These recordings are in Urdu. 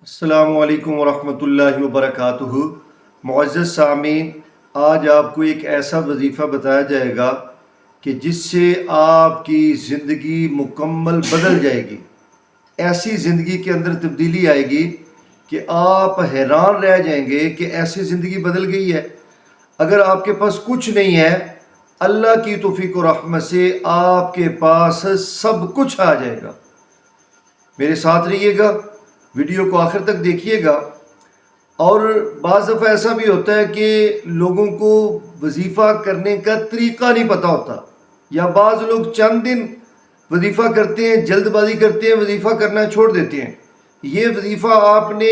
السلام علیکم ورحمۃ اللہ وبرکاتہ۔ معزز سامعین، آج آپ کو ایک ایسا وظیفہ بتایا جائے گا کہ جس سے آپ کی زندگی مکمل بدل جائے گی۔ ایسی زندگی کے اندر تبدیلی آئے گی کہ آپ حیران رہ جائیں گے کہ ایسی زندگی بدل گئی ہے۔ اگر آپ کے پاس کچھ نہیں ہے، اللہ کی توفیق و رحمت سے آپ کے پاس سب کچھ آ جائے گا۔ میرے ساتھ رہیے گا، ویڈیو کو آخر تک دیکھیے گا۔ اور بعض دفعہ ایسا بھی ہوتا ہے کہ لوگوں کو وظیفہ کرنے کا طریقہ نہیں پتہ ہوتا، یا بعض لوگ چند دن وظیفہ کرتے ہیں، جلد بازی کرتے ہیں، وظیفہ کرنا چھوڑ دیتے ہیں۔ یہ وظیفہ آپ نے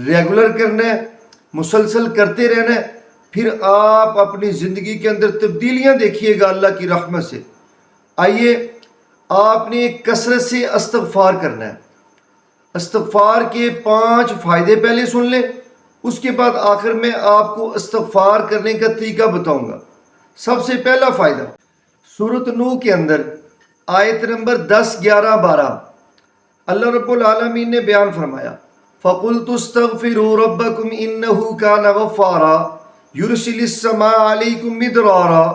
ریگولر کرنا ہے، مسلسل کرتے رہنا ہے، پھر آپ اپنی زندگی کے اندر تبدیلیاں دیکھیے گا اللہ کی رحمت سے۔ آئیے، آپ نے کثرت سے استغفار کرنا ہے۔ استغفار کے 5 فائدے پہلے سن لیں، اس کے بعد آخر میں آپ کو استغفار کرنے کا طریقہ بتاؤں گا۔ سب سے پہلا فائدہ، سورۃ نوح کے اندر آیت نمبر 10، 11، 12 اللہ رب العالمین نے بیان فرمایا، فَقُلْتُ اسْتَغْفِرُوا رَبَّكُمْ إِنَّهُ كَانَ غَفَّارًا يُرْسِلِ السَّمَاءَ عَلَيْكُمْ مِدْرَارًا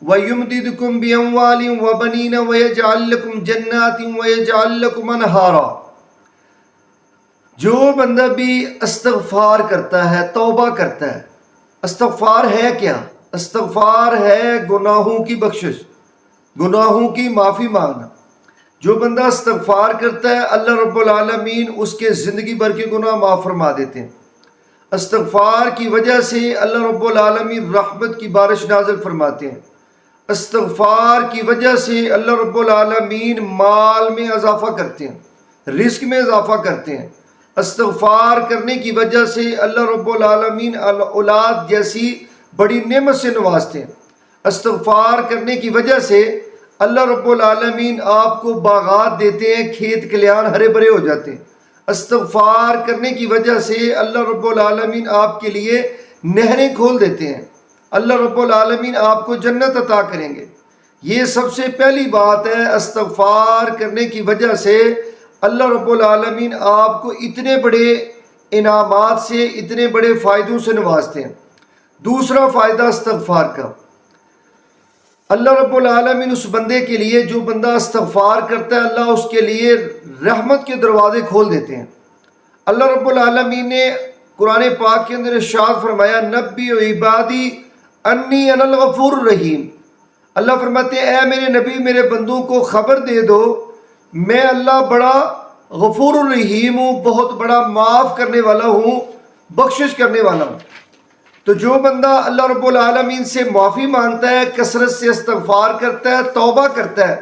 وَيُمْدِدْكُمْ بِأَمْوَالٍ وَبَنِينَ وَيَجْعَلْ لَكُمْ جَنَّاتٍ وَيَجْعَلْ لَكُمْ أَنْهَارًا۔ جو بندہ بھی استغفار کرتا ہے، توبہ کرتا ہے۔ استغفار ہے کیا؟ استغفار ہے گناہوں کی بخشش، گناہوں کی معافی مانگنا۔ جو بندہ استغفار کرتا ہے، اللہ رب العالمین اس کے زندگی بھر کے گناہ معاف فرما دیتے ہیں۔ استغفار کی وجہ سے اللہ رب العالمین رحمت کی بارش نازل فرماتے ہیں۔ استغفار کی وجہ سے اللہ رب العالمین مال میں اضافہ کرتے ہیں، رزق میں اضافہ کرتے ہیں۔ استغفار کرنے کی وجہ سے اللہ رب العالمین اولاد جیسی بڑی نعمت سے نوازتے ہیں۔ استغفار کرنے کی وجہ سے اللہ رب العالمین آپ کو باغات دیتے ہیں، کھیت کھلیان ہرے بھرے ہو جاتے ہیں۔ استغفار کرنے کی وجہ سے اللہ رب العالمین آپ کے لیے نہریں کھول دیتے ہیں۔ اللہ رب العالمین آپ کو جنت عطا کریں گے۔ یہ سب سے پہلی بات ہے، استغفار کرنے کی وجہ سے اللہ رب العالمین آپ کو اتنے بڑے انعامات سے، اتنے بڑے فائدوں سے نوازتے ہیں۔ دوسرا فائدہ استغفار کا، اللہ رب العالمین اس بندے کے لیے، جو بندہ استغفار کرتا ہے، اللہ اس کے لیے رحمت کے دروازے کھول دیتے ہیں۔ اللہ رب العالمین نے قرآن پاک کے اندر ارشاد فرمایا، نبی عبادی انی انا الغفور الرحیم۔ اللہ فرماتے ہیں، اے میرے نبی، میرے بندوں کو خبر دے دو، میں اللہ بڑا غفور الرحیم ہوں، بہت بڑا معاف کرنے والا ہوں، بخشش کرنے والا ہوں۔ تو جو بندہ اللہ رب العالمین سے معافی مانگتا ہے، کثرت سے استغفار کرتا ہے، توبہ کرتا ہے،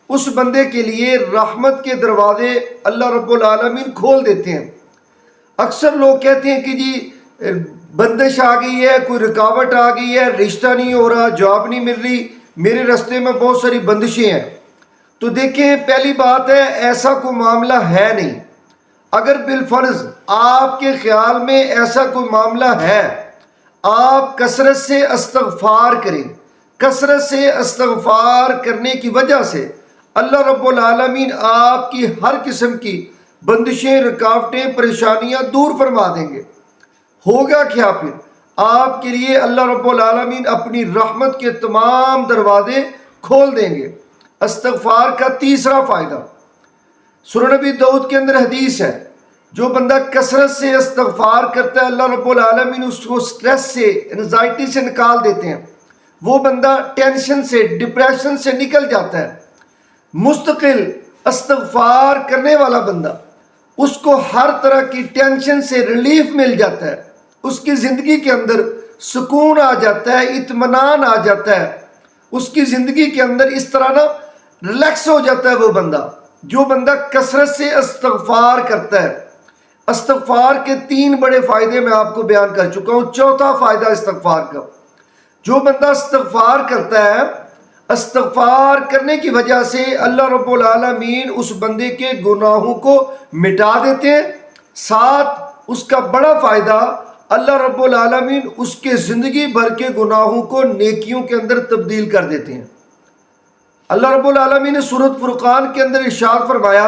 اس بندے کے لیے رحمت کے دروازے اللہ رب العالمین کھول دیتے ہیں۔ اکثر لوگ کہتے ہیں کہ جی بندش آ گئی ہے، کوئی رکاوٹ آ گئی ہے، رشتہ نہیں ہو رہا، جاب نہیں مل رہی، میرے راستے میں بہت ساری بندشیں ہیں۔ تو دیکھیں، پہلی بات ہے، ایسا کوئی معاملہ ہے نہیں۔ اگر بالفرض آپ کے خیال میں ایسا کوئی معاملہ ہے، آپ کثرت سے استغفار کریں۔ کثرت سے استغفار کرنے کی وجہ سے اللہ رب العالمین آپ کی ہر قسم کی بندشیں، رکاوٹیں، پریشانیاں دور فرما دیں گے۔ ہوگا کیا پھر؟ آپ کے لیے اللہ رب العالمین اپنی رحمت کے تمام دروازے کھول دیں گے۔ استغفار کا تیسرا فائدہ، سورہ نبی داؤد کے اندر حدیث ہے، جو بندہ کثرت سے استغفار کرتا ہے، اللہ رب العالمین اس کو سٹریس سے، انزائٹی سے نکال دیتے ہیں۔ وہ بندہ ٹینشن سے، ڈپریشن سے نکل جاتا ہے۔ مستقل استغفار کرنے والا بندہ، اس کو ہر طرح کی ٹینشن سے ریلیف مل جاتا ہے، اس کی زندگی کے اندر سکون آ جاتا ہے، اطمینان آ جاتا ہے، اس کی زندگی کے اندر اس طرح نا ریلیکس ہو جاتا ہے وہ بندہ، جو بندہ کثرت سے استغفار کرتا ہے۔ استغفار کے 3 بڑے فائدے میں آپ کو بیان کر چکا ہوں۔ چوتھا فائدہ استغفار کا، جو بندہ استغفار کرتا ہے، استغفار کرنے کی وجہ سے اللہ رب العالمین اس بندے کے گناہوں کو مٹا دیتے ہیں۔ ساتھ اس کا بڑا فائدہ، اللہ رب العالمین اس کے زندگی بھر کے گناہوں کو نیکیوں کے اندر تبدیل کر دیتے ہیں۔ اللہ رب العالمین نے سورۃ فرقان کے اندر ارشاد فرمایا،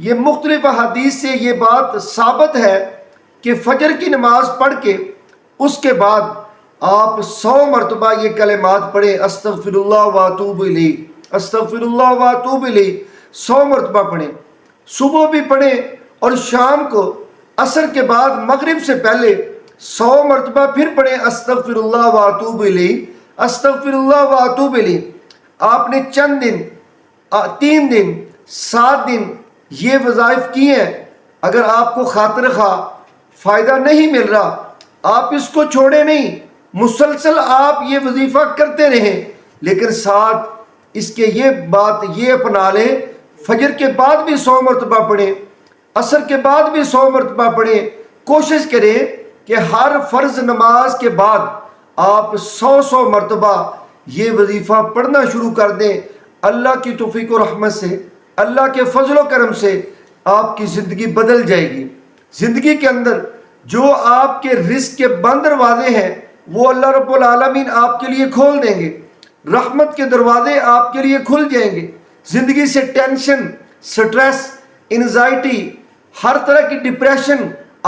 یہ مختلف احادیث سے یہ بات ثابت ہے کہ فجر کی نماز پڑھ کے اس کے بعد آپ 100 مرتبہ یہ کلمات پڑھیں، استغفر اللہ واتوب الیہ، استغفر اللہ واتوب الیہ، 100 مرتبہ پڑھیں، صبح بھی پڑھیں اور شام کو عصر کے بعد مغرب سے پہلے 100 مرتبہ پھر پڑھیں، استغفر اللہ واتوب الیہ، استغفر اللہ واتوب الیہ۔ آپ نے چند دن، 3 دن، 7 دن یہ وظائف کی ہیں، اگر آپ کو خاطر خواہ فائدہ نہیں مل رہا، آپ اس کو چھوڑیں نہیں، مسلسل آپ یہ وظیفہ کرتے رہیں، لیکن ساتھ اس کے یہ بات یہ اپنا لیں، فجر کے بعد بھی 100 مرتبہ پڑھیں، عصر کے بعد بھی 100 مرتبہ پڑھیں۔ کوشش کریں کہ ہر فرض نماز کے بعد آپ 100 مرتبہ یہ وظیفہ پڑھنا شروع کر دیں۔ اللہ کی توفیق و رحمت سے، اللہ کے فضل و کرم سے آپ کی زندگی بدل جائے گی۔ زندگی کے اندر جو آپ کے رزق کے بند دروازے ہیں وہ اللہ رب العالمین آپ کے لیے کھول دیں گے، رحمت کے دروازے آپ کے لیے کھل جائیں گے۔ زندگی سے ٹینشن، سٹریس، انزائٹی، ہر طرح کی ڈپریشن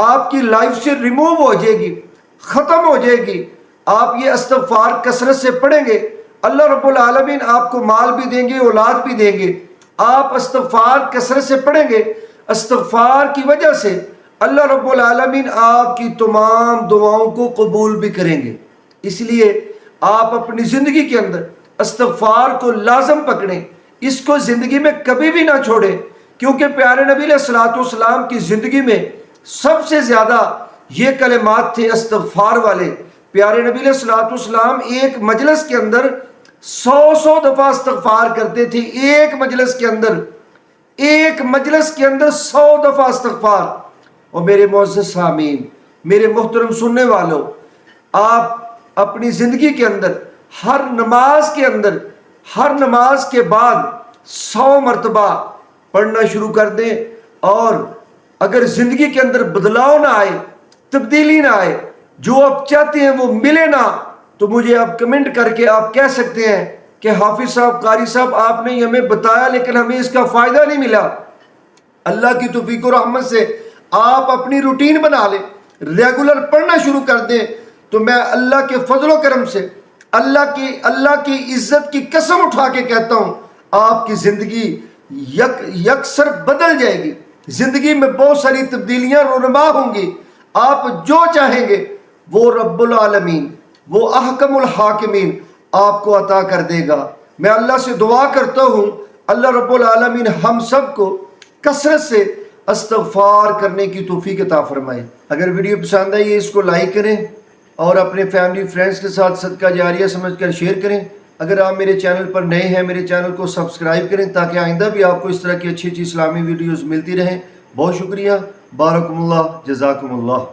آپ کی لائف سے ریموو ہو جائے گی، ختم ہو جائے گی۔ آپ یہ استغفار کثرت سے پڑھیں گے، اللہ رب العالمین آپ کو مال بھی دیں گے، اولاد بھی دیں گے۔ آپ استغفار کثرت سے پڑھیں گے، استغفار کی وجہ سے اللہ رب العالمین آپ کی تمام دعاؤں کو قبول بھی کریں گے۔ اس لیے آپ اپنی زندگی کے اندر استغفار کو لازم پکڑیں، اس کو زندگی میں کبھی بھی نہ چھوڑیں، کیونکہ پیارے نبی علیہ الصلوۃ والسلام کی زندگی میں سب سے زیادہ یہ کلمات تھے استغفار والے۔ پیارے نبی علیہ الصلوۃ والسلام ایک مجلس کے اندر 100 دفعہ استغفار کرتے تھے، ایک مجلس کے اندر 100 دفعہ استغفار۔ اور میرے معزز سامعین، میرے محترم سننے والوں، آپ اپنی زندگی کے اندر ہر نماز کے بعد 100 مرتبہ پڑھنا شروع کر دیں، اور اگر زندگی کے اندر بدلاؤ نہ آئے، تبدیلی نہ آئے، جو آپ چاہتے ہیں وہ ملے نہ، تو مجھے آپ کمنٹ کر کے آپ کہہ سکتے ہیں کہ حافظ صاحب، قاری صاحب، آپ نے ہمیں بتایا لیکن ہمیں اس کا فائدہ نہیں ملا۔ اللہ کی توفیق و رحمت سے آپ اپنی روٹین بنا لیں، ریگولر پڑھنا شروع کر دیں، تو میں اللہ کے فضل و کرم سے، اللہ کی عزت کی قسم اٹھا کے کہتا ہوں، آپ کی زندگی یکسر بدل جائے گی۔ زندگی میں بہت ساری تبدیلیاں رونما ہوں گی۔ آپ جو چاہیں گے وہ رب العالمین، وہ احکم الحاکمین آپ کو عطا کر دے گا۔ میں اللہ سے دعا کرتا ہوں اللہ رب العالمین ہم سب کو کثرت سے استغفار کرنے کی توفیق عطا فرمائے۔ اگر ویڈیو پسند آئی ہے اس کو لائک کریں اور اپنے فیملی فرینڈز کے ساتھ صدقہ جاریہ سمجھ کر شیئر کریں۔ اگر آپ میرے چینل پر نئے ہیں، میرے چینل کو سبسکرائب کریں تاکہ آئندہ بھی آپ کو اس طرح کی اچھی اسلامی ویڈیوز ملتی رہیں۔ بہت شکریہ، بارکم اللہ، جزاکم اللہ۔